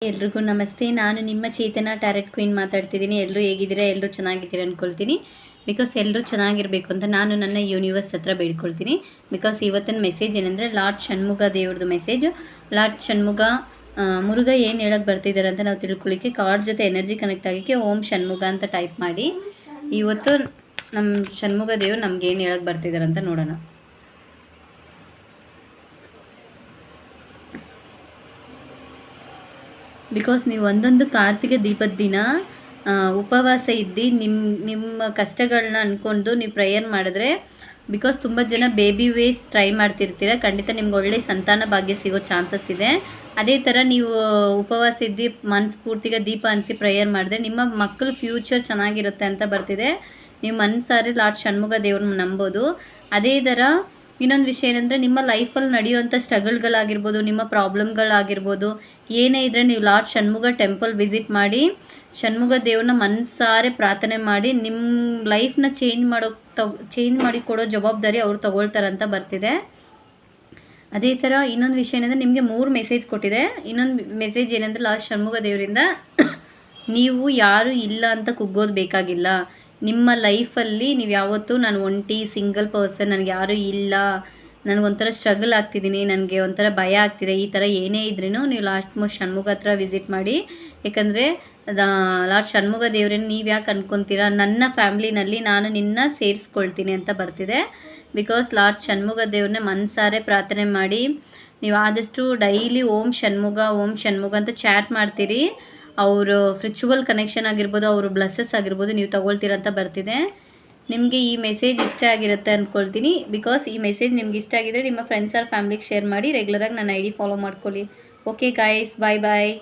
ಎಲ್ರಿಗೂ ನಮಸ್ತೆ. ನಾನು ನಿಮ್ಮ ಚೇತನ ಟ್ಯಾರೆಟ್ ಕ್ವೀನ್ ಮಾತಾಡ್ತಿದ್ದೀನಿ. ಎಲ್ಲರೂ ಹೇಗಿದ್ದೀರಾ? ಎಲ್ಲರೂ ಚೆನ್ನಾಗಿದ್ದೀರಾ ಅಂದ್ಕೊಳ್ತೀನಿ. ಬಿಕಾಸ್ ಎಲ್ಲರೂ ಚೆನ್ನಾಗಿರಬೇಕು ಅಂತ ನಾನು ನನ್ನ ಯೂನಿವರ್ಸ್ ಹತ್ರ ಬೇಡ್ಕೊಳ್ತೀನಿ. ಬಿಕಾಸ್ ಇವತ್ತಿನ ಮೆಸೇಜ್ ಏನಂದರೆ ಲಾರ್ಡ್ ಷಣ್ಮುಗ ದೇವ್ರದ್ದು ಮೆಸೇಜು. ಲಾರ್ಡ್ ಷಣ್ಮುಗ ಮುರುಘ ಏನು ಹೇಳೋಕ್ಕೆ ಬರ್ತಿದ್ದಾರೆ ಅಂತ ನಾವು ತಿಳ್ಕೊಳ್ಳಿಕ್ಕೆ ಕಾರ್ಡ್ ಜೊತೆ ಎನರ್ಜಿ ಕನೆಕ್ಟ್ ಆಗೋಕ್ಕೆ ಓಂ ಷಣ್ಮುಗ ಅಂತ ಟೈಪ್ ಮಾಡಿ. ಇವತ್ತು ನಮ್ಮ ಷಣ್ಮುಗ ದೇವ್ರು ನಮ್ಗೆ ಏನು ಹೇಳೋಕ್ಕೆ ಬರ್ತಿದ್ದಾರೆ ಅಂತ ನೋಡೋಣ. ಬಿಕಾಸ್ ನೀವು ಒಂದೊಂದು ಕಾರ್ತಿಗೆ ದೀಪದ ದಿನ ಉಪವಾಸ ಇದ್ದು ನಿಮ್ಮ ಕಷ್ಟಗಳನ್ನ ಅಂದ್ಕೊಂಡು ನೀವು ಪ್ರೇಯರ್ ಮಾಡಿದ್ರೆ, ಬಿಕಾಸ್ ತುಂಬ ಜನ ಬೇಬಿ ವೇಸ್ ಟ್ರೈ ಮಾಡ್ತಿರ್ತೀರ, ಖಂಡಿತ ನಿಮ್ಗೆ ಒಳ್ಳೆ ಸಂತಾನ ಭಾಗ್ಯ ಸಿಗೋ ಚಾನ್ಸಸ್ ಇದೆ. ಅದೇ ಥರ ನೀವು ಉಪವಾಸ ಇದ್ದು ಮನಸ್ಫೂರ್ತಿಗೆ ದೀಪ ಹಂಚಿ ಪ್ರೇಯರ್ ಮಾಡಿದ್ರೆ ನಿಮ್ಮ ಮಕ್ಕಳು ಫ್ಯೂಚರ್ ಚೆನ್ನಾಗಿರುತ್ತೆ ಅಂತ ಬರ್ತಿದೆ. ನೀವು ಮನಸಾರೆ ಲಾರ್ಡ್ ಷಣ್ಮುಗ ದೇವ್ರನ್ನ ನಂಬೋದು. ಅದೇ ಥರ ಇನ್ನೊಂದು ವಿಷಯ ಏನಂದರೆ, ನಿಮ್ಮ ಲೈಫಲ್ಲಿ ನಡೆಯುವಂಥ ಸ್ಟ್ರಗಲ್ಗಳಾಗಿರ್ಬೋದು, ನಿಮ್ಮ ಪ್ರಾಬ್ಲಮ್ಗಳಾಗಿರ್ಬೋದು, ಏನೇ ಇದ್ದರೆ ನೀವು ಲಾರ್ಡ್ ಷಣ್ಮುಗ ಟೆಂಪಲ್ ವಿಸಿಟ್ ಮಾಡಿ ಷಣ್ಮುಗ ದೇವ್ರನ್ನ ಮನಸಾರೆ ಪ್ರಾರ್ಥನೆ ಮಾಡಿ ನಿಮ್ಮ ಲೈಫ್ನ ಚೇಂಜ್ ಮಾಡಿ ಕೊಡೋ ಜವಾಬ್ದಾರಿ ಅವ್ರು ತೊಗೊಳ್ತಾರಂತ ಬರ್ತಿದೆ. ಅದೇ ಥರ ಇನ್ನೊಂದು ವಿಷಯ ಏನಂದರೆ, ನಿಮಗೆ 3 ಮೆಸೇಜ್ ಕೊಟ್ಟಿದೆ. ಇನ್ನೊಂದು ಮೆಸೇಜ್ ಏನಂದರೆ, ಲಾರ್ಡ್ ಷಣ್ಮುಗ ದೇವರಿಂದ ನೀವು ಯಾರೂ ಇಲ್ಲ ಅಂತ ಕುಗ್ಗೋದು ಬೇಕಾಗಿಲ್ಲ. ನಿಮ್ಮ ಲೈಫಲ್ಲಿ ನೀವು ಯಾವತ್ತೂ ನಾನು ಒಂಟಿ ಸಿಂಗಲ್ ಪರ್ಸನ್, ನನಗೆ ಯಾರೂ ಇಲ್ಲ, ನನಗೊಂಥರ ಸ್ಟ್ರಗಲ್ ಆಗ್ತಿದ್ದೀನಿ, ನನಗೆ ಒಂಥರ ಭಯ ಆಗ್ತಿದೆ, ಈ ಥರ ಏನೇ ಇದ್ರೂ ನೀವು ಲಾಸ್ಟ್ ಷಣ್ಮುಗ ಹತ್ರ ವಿಸಿಟ್ ಮಾಡಿ. ಯಾಕಂದರೆ ಲಾರ್ಡ್ ಷಣ್ಮುಗ ದೇವ್ರನ್ನ ನೀವು ಯಾಕೆ ಅನ್ಕೊತೀರಾ, ನನ್ನ ಫ್ಯಾಮ್ಲಿನಲ್ಲಿ ನಾನು ನಿನ್ನ ಸೇರಿಸ್ಕೊಳ್ತೀನಿ ಅಂತ ಬರ್ತಿದೆ. ಬಿಕಾಸ್ ಲಾರ್ಡ್ ಷಣ್ಮುಗ ದೇವ್ರನ್ನ ಮನಸಾರೆ ಪ್ರಾರ್ಥನೆ ಮಾಡಿ. ನೀವು ಆದಷ್ಟು ಡೈಲಿ ಓಂ ಷಣ್ಮುಗ ಅಂತ ಚಾಟ್ ಮಾಡ್ತೀರಿ. ಅವರು ಫ್ರಿಚುವಲ್ ಕನೆಕ್ಷನ್ ಆಗಿರ್ಬೋದು, ಅವರು ಬ್ಲೆಸ್ಸಸ್ ಆಗಿರ್ಬೋದು ನೀವು ತೊಗೊಳ್ತೀರಂತ ಬರ್ತಿದೆ. ನಿಮಗೆ ಈ ಮೆಸೇಜ್ ಇಷ್ಟ ಆಗಿರುತ್ತೆ ಅಂದ್ಕೊಳ್ತೀನಿ. ಬಿಕಾಸ್ ಈ ಮೆಸೇಜ್ ನಿಮ್ಗೆ ಇಷ್ಟ ಆಗಿದ್ರೆ ನಿಮ್ಮ ಫ್ರೆಂಡ್ಸ್ ಆರ್ ಫ್ಯಾಮ್ಲಿಗೆ ಶೇರ್ ಮಾಡಿ. ರೆಗ್ಯುಲರಾಗಿ ನನ್ನ ID ಫಾಲೋ ಮಾಡ್ಕೊಳ್ಳಿ. ಓಕೆ ಗಾಯ್ಸ್, ಬಾಯ್ ಬಾಯ್.